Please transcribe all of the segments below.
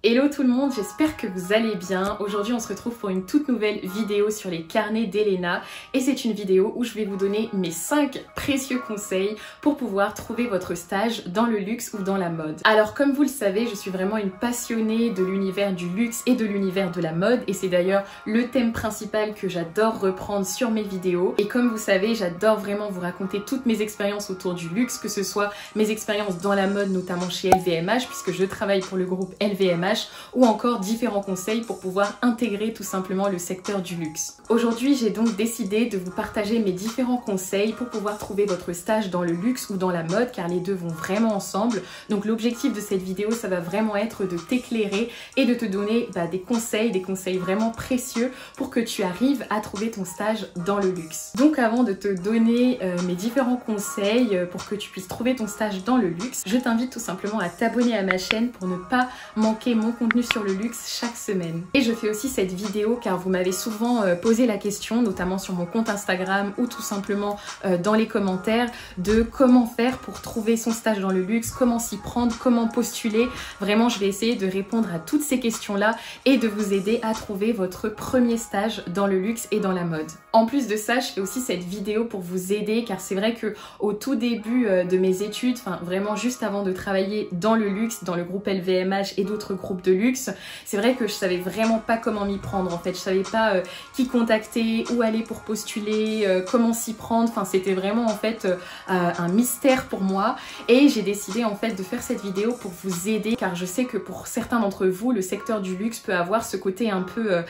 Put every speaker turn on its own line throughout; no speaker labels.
Hello tout le monde, j'espère que vous allez bien. Aujourd'hui on se retrouve pour une toute nouvelle vidéo sur les carnets d'Elena et c'est une vidéo où je vais vous donner mes 5 précieux conseils pour pouvoir trouver votre stage dans le luxe ou dans la mode. Alors comme vous le savez, je suis vraiment une passionnée de l'univers du luxe et de l'univers de la mode et c'est d'ailleurs le thème principal que j'adore reprendre sur mes vidéos. Et comme vous savez, j'adore vraiment vous raconter toutes mes expériences autour du luxe, que ce soit mes expériences dans la mode, notamment chez LVMH puisque je travaille pour le groupe LVMH, ou encore différents conseils pour pouvoir intégrer tout simplement le secteur du luxe. Aujourd'hui, j'ai donc décidé de vous partager mes différents conseils pour pouvoir trouver votre stage dans le luxe ou dans la mode, car les deux vont vraiment ensemble. Donc l'objectif de cette vidéo, ça va vraiment être de t'éclairer et de te donner des conseils vraiment précieux pour que tu arrives à trouver ton stage dans le luxe. Donc avant de te donner mes différents conseils pour que tu puisses trouver ton stage dans le luxe, je t'invite tout simplement à t'abonner à ma chaîne pour ne pas manquer mon contenu sur le luxe chaque semaine. Et je fais aussi cette vidéo car vous m'avez souvent posé la question, notamment sur mon compte Instagram ou tout simplement dans les commentaires, de comment faire pour trouver son stage dans le luxe, comment s'y prendre, comment postuler. Vraiment, je vais essayer de répondre à toutes ces questions-là et de vous aider à trouver votre premier stage dans le luxe et dans la mode. En plus de ça, je fais aussi cette vidéo pour vous aider car c'est vrai que au tout début de mes études, enfin vraiment juste avant de travailler dans le luxe, dans le groupe LVMH et d'autres groupes de luxe, c'est vrai que je savais vraiment pas comment m'y prendre en fait. Je savais pas qui contacter, où aller pour postuler, comment s'y prendre. Enfin, c'était vraiment en fait un mystère pour moi et j'ai décidé en fait de faire cette vidéo pour vous aider car je sais que pour certains d'entre vous, le secteur du luxe peut avoir ce côté un peu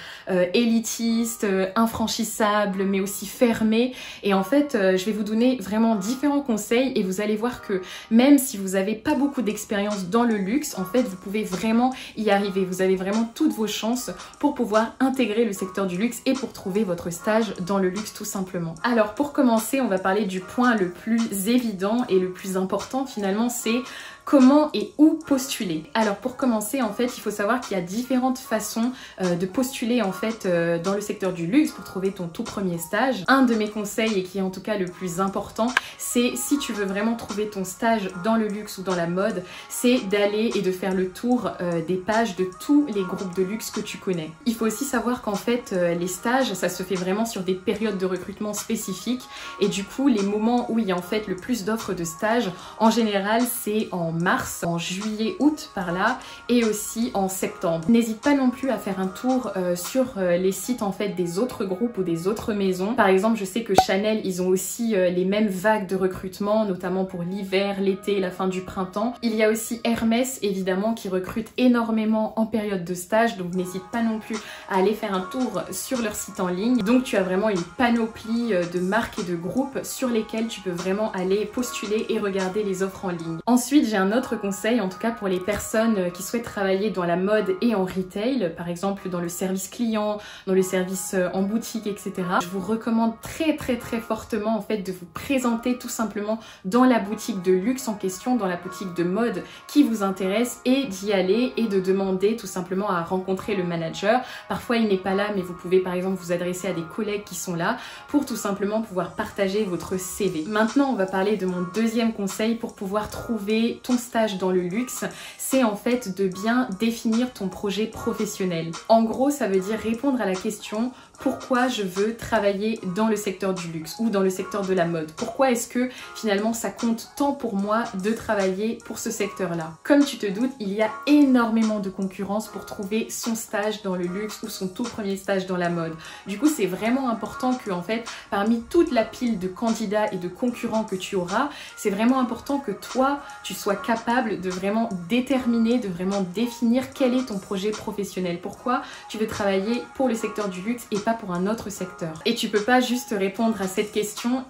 élitiste, infranchissable, mais aussi fermé. Et en fait, je vais vous donner vraiment différents conseils et vous allez voir que même si vous n'avez pas beaucoup d'expérience dans le luxe, en fait, vous pouvez vraiment y arriver. Vous avez vraiment toutes vos chances pour pouvoir intégrer le secteur du luxe et pour trouver votre stage dans le luxe tout simplement. Alors pour commencer, on va parler du point le plus évident et le plus important finalement, c'est comment et où postuler. Alors pour commencer, en fait, il faut savoir qu'il y a différentes façons de postuler en fait dans le secteur du luxe pour trouver ton tout premier stage. Un de mes conseils et qui est en tout cas le plus important, c'est si tu veux vraiment trouver ton stage dans le luxe ou dans la mode, c'est d'aller et de faire le tour des pages de tous les groupes de luxe que tu connais. Il faut aussi savoir qu'en fait les stages, ça se fait vraiment sur des périodes de recrutement spécifiques et du coup les moments où il y a en fait le plus d'offres de stages, en général c'est en mars, en juillet, août par là et aussi en septembre. N'hésite pas non plus à faire un tour sur les sites en fait des autres groupes ou des autres maisons. Par exemple, je sais que Chanel, ils ont aussi les mêmes vagues de recrutement, notamment pour l'hiver, l'été, la fin du printemps. Il y a aussi Hermès évidemment qui recrute énormément en période de stage, donc n'hésite pas non plus à aller faire un tour sur leur site en ligne. Donc tu as vraiment une panoplie de marques et de groupes sur lesquels tu peux vraiment aller postuler et regarder les offres en ligne. Ensuite, j'ai un autre conseil, en tout cas pour les personnes qui souhaitent travailler dans la mode et en retail, par exemple dans le service client, dans le service en boutique, etc. Je vous recommande très fortement en fait de vous présenter tout simplement dans la boutique de luxe en question, dans la boutique de mode qui vous intéresse et d'y aller et de demander tout simplement à rencontrer le manager. Parfois il n'est pas là, mais vous pouvez par exemple vous adresser à des collègues qui sont là pour tout simplement pouvoir partager votre CV. Maintenant on va parler de mon deuxième conseil pour pouvoir trouver ton stage dans le luxe, c'est en fait de bien définir ton projet professionnel. En gros, ça veut dire répondre à la question pourquoi je veux travailler dans le secteur du luxe ou dans le secteur de la mode. Pourquoi est-ce que finalement ça compte tant pour moi de travailler pour ce secteur-là? Comme tu te doutes, il y a énormément de concurrence pour trouver son stage dans le luxe ou son tout premier stage dans la mode. Du coup, c'est vraiment important que en fait, parmi toute la pile de candidats et de concurrents que tu auras, c'est vraiment important que toi, tu sois capable de vraiment déterminer, de vraiment définir quel est ton projet professionnel. Pourquoi tu veux travailler pour le secteur du luxe et pas pour un autre secteur. Et tu peux pas juste répondre à cette question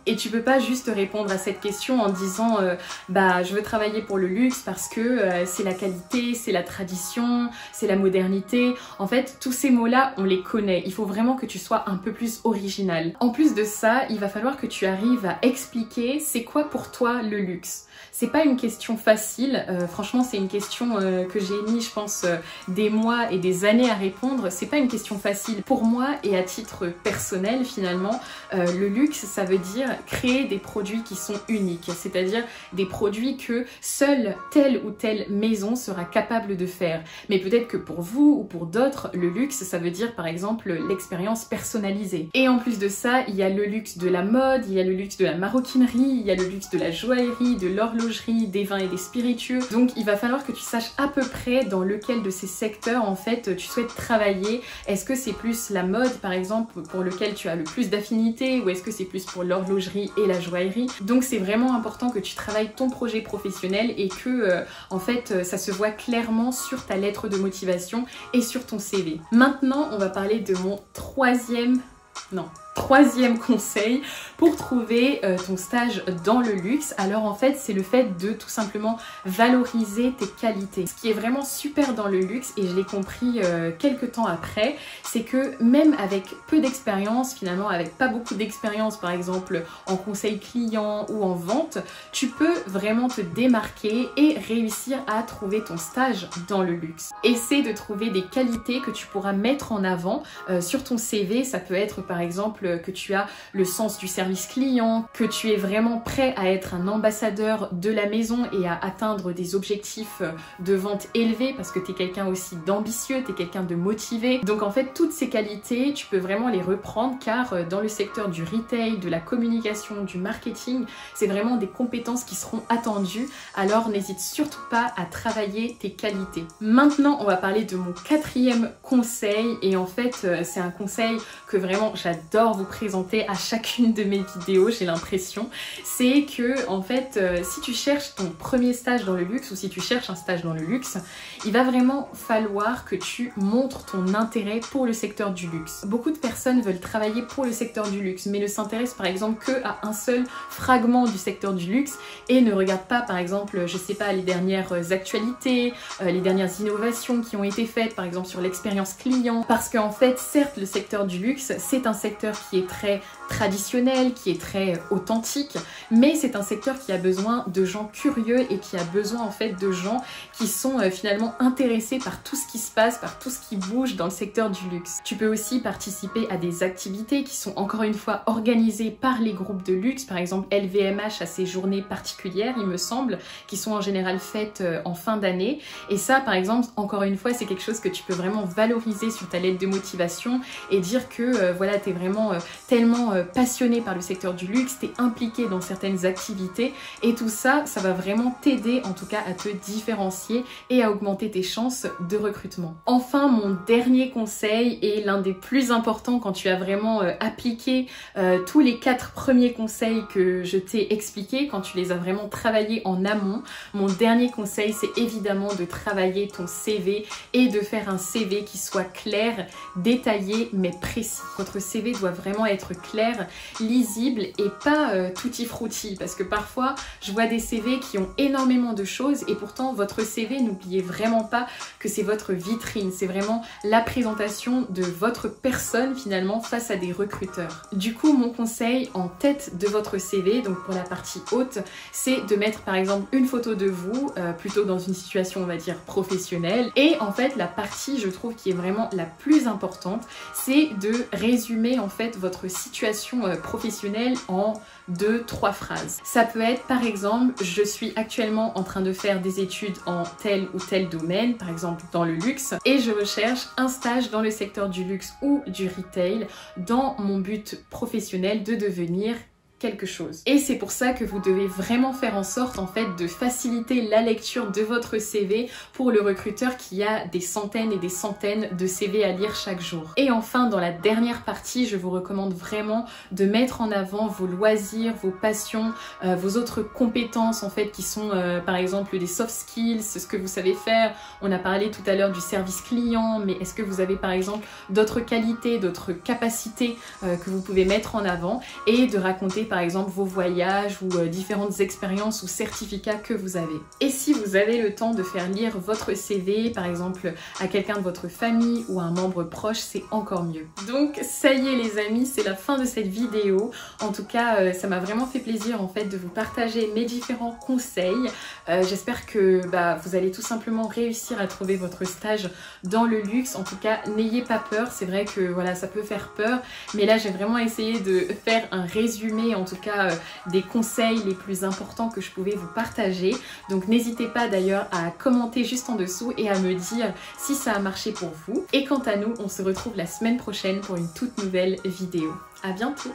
en disant je veux travailler pour le luxe parce que c'est la qualité, c'est la tradition, c'est la modernité. En fait, tous ces mots-là, on les connaît. Il faut vraiment que tu sois un peu plus original. En plus de ça, il va falloir que tu arrives à expliquer c'est quoi pour toi le luxe. C'est pas une question facile facile. Franchement, c'est une question que j'ai mis, je pense, des mois et des années à répondre. C'est pas une question facile pour moi et à titre personnel finalement. Le luxe, ça veut dire créer des produits qui sont uniques, c'est-à-dire des produits que seule telle ou telle maison sera capable de faire. Mais peut-être que pour vous ou pour d'autres, le luxe, ça veut dire par exemple l'expérience personnalisée. Et en plus de ça, il y a le luxe de la mode, il y a le luxe de la maroquinerie, il y a le luxe de la joaillerie, de l'horlogerie, des vins et des spiritueux. Donc il va falloir que tu saches à peu près dans lequel de ces secteurs en fait tu souhaites travailler. Est-ce que c'est plus la mode par exemple pour lequel tu as le plus d'affinité, ou est-ce que c'est plus pour l'horlogerie et la joaillerie? Donc c'est vraiment important que tu travailles ton projet professionnel et que en fait ça se voit clairement sur ta lettre de motivation et sur ton CV. Maintenant on va parler de mon troisième conseil pour trouver ton stage dans le luxe. Alors en fait c'est le fait de tout simplement valoriser tes qualités. Ce qui est vraiment super dans le luxe, et je l'ai compris quelques temps après, c'est que même avec peu d'expérience, finalement avec pas beaucoup d'expérience par exemple en conseil client ou en vente, tu peux vraiment te démarquer et réussir à trouver ton stage dans le luxe. Essaie de trouver des qualités que tu pourras mettre en avant sur ton CV. Ça peut être par exemple que tu as le sens du service client, que tu es vraiment prêt à être un ambassadeur de la maison et à atteindre des objectifs de vente élevés parce que tu es quelqu'un aussi d'ambitieux, tu es quelqu'un de motivé. Donc en fait toutes ces qualités, tu peux vraiment les reprendre car dans le secteur du retail, de la communication, du marketing, c'est vraiment des compétences qui seront attendues. Alors n'hésite surtout pas à travailler tes qualités. Maintenant on va parler de mon quatrième conseil, et en fait c'est un conseil que vraiment j'adore vous présenter à chacune de mes vidéos, j'ai l'impression. C'est que en fait si tu cherches ton premier stage dans le luxe, ou si tu cherches un stage dans le luxe, il va vraiment falloir que tu montres ton intérêt pour le secteur du luxe. Beaucoup de personnes veulent travailler pour le secteur du luxe mais ne s'intéressent par exemple que à un seul fragment du secteur du luxe et ne regardent pas par exemple, je sais pas, les dernières actualités, les dernières innovations qui ont été faites par exemple sur l'expérience client, parce qu'en fait certes le secteur du luxe c'est un secteur qui est très traditionnel, qui est très authentique, mais c'est un secteur qui a besoin de gens curieux et qui a besoin en fait de gens qui sont finalement intéressés par tout ce qui se passe, par tout ce qui bouge dans le secteur du luxe. Tu peux aussi participer à des activités qui sont encore une fois organisées par les groupes de luxe, par exemple LVMH a ses journées particulières il me semble, qui sont en général faites en fin d'année, et ça par exemple encore une fois c'est quelque chose que tu peux vraiment valoriser sur ta lettre de motivation et dire que voilà, t'es vraiment tellement passionné par le secteur du luxe, t'es impliqué dans certaines activités, et tout ça, ça va vraiment t'aider en tout cas à te différencier et à augmenter tes chances de recrutement. Enfin, mon dernier conseil est l'un des plus importants quand tu as vraiment appliqué tous les 4 premiers conseils que je t'ai expliqués, quand tu les as vraiment travaillés en amont. Mon dernier conseil, c'est évidemment de travailler ton CV et de faire un CV qui soit clair, détaillé mais précis. Votre CV doit vraiment être clair, lisible et pas tutti frutti, parce que parfois je vois des CV qui ont énormément de choses et pourtant votre CV, n'oubliez vraiment pas que c'est votre vitrine, c'est vraiment la présentation de votre personne finalement face à des recruteurs. Du coup mon conseil en tête de votre CV, donc pour la partie haute, c'est de mettre par exemple une photo de vous, plutôt dans une situation on va dire professionnelle, et en fait la partie je trouve qui est vraiment la plus importante, c'est de résumer en fait votre situation professionnelle en 2-3 phrases. Ça peut être par exemple, je suis actuellement en train de faire des études en tel ou tel domaine, par exemple dans le luxe, et je recherche un stage dans le secteur du luxe ou du retail dans mon but professionnel de devenir quelque chose. Et c'est pour ça que vous devez vraiment faire en sorte en fait de faciliter la lecture de votre CV pour le recruteur qui a des centaines et des centaines de CV à lire chaque jour. Et enfin, dans la dernière partie, je vous recommande vraiment de mettre en avant vos loisirs, vos passions, vos autres compétences en fait qui sont par exemple des soft skills, ce que vous savez faire. On a parlé tout à l'heure du service client, mais est-ce que vous avez par exemple d'autres qualités, d'autres capacités que vous pouvez mettre en avant, et de raconter par par exemple vos voyages ou différentes expériences ou certificats que vous avez. Et si vous avez le temps de faire lire votre CV, par exemple à quelqu'un de votre famille ou à un membre proche, c'est encore mieux. Donc ça y est les amis, c'est la fin de cette vidéo. En tout cas, ça m'a vraiment fait plaisir en fait de vous partager mes différents conseils. J'espère que vous allez tout simplement réussir à trouver votre stage dans le luxe. En tout cas, n'ayez pas peur. C'est vrai que voilà, ça peut faire peur, mais là j'ai vraiment essayé de faire un résumé, en tout cas des conseils les plus importants que je pouvais vous partager. Donc n'hésitez pas d'ailleurs à commenter juste en dessous et à me dire si ça a marché pour vous. Et quant à nous, on se retrouve la semaine prochaine pour une toute nouvelle vidéo. À bientôt!